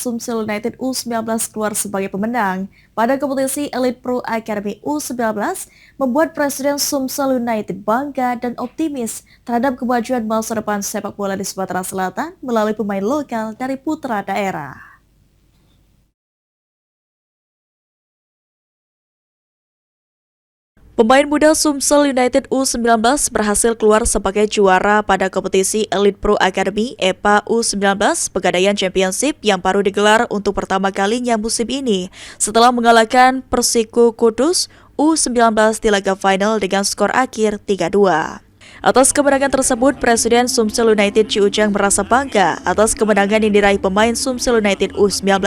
Sumsel United U19 keluar sebagai pemenang pada kompetisi Elite Pro Academy U19 membuat Presiden Sumsel United bangga dan optimis terhadap kemajuan masa depan sepak bola di Sumatera Selatan melalui pemain lokal dari putra daerah. Pemain muda Sumsel United U19 berhasil keluar sebagai juara pada kompetisi Elite Pro Academy (EPA) U19 Pegadaian Championship yang baru digelar untuk pertama kalinya musim ini setelah mengalahkan Persiku Kudus U19 di laga final dengan skor akhir 3-2. Atas kemenangan tersebut, Presiden Sumsel United Ci Ujang merasa bangga atas kemenangan yang diraih pemain Sumsel United U19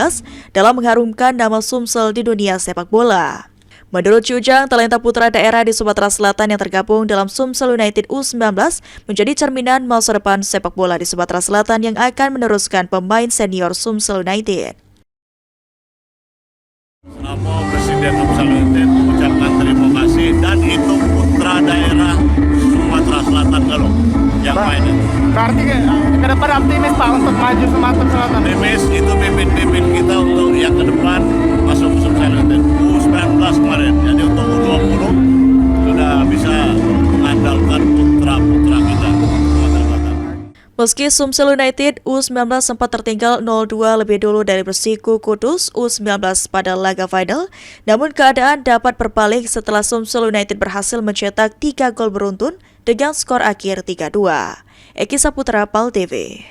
dalam mengharumkan nama Sumsel di dunia sepak bola. Menurut Ci Ujang, talenta putra daerah di Sumatera Selatan yang tergabung dalam Sumsel United U19 menjadi cerminan masa depan sepak bola di Sumatera Selatan yang akan meneruskan pemain senior Sumsel United. Nama Presiden Sumsel United mengucapkan terima kasih, dan itu putra daerah Sumatera Selatan kalau yang main itu. Berarti ke depan optimis Pak untuk maju Sumatera Selatan? Optimis, itu pimpin kita untuk yang ke depan masuk Sumsel United U19 kemarin. Jadi untuk U20 sudah bisa mengandalkan putra-putra kita Sumatera Selatan. Meski Sumsel United U19 sempat tertinggal 0-2 lebih dulu dari Persiku Kudus U19 pada laga final, namun keadaan dapat berbalik setelah Sumsel United berhasil mencetak 3 gol beruntun dengan skor akhir 3-2. Eki Saputra, PAL TV.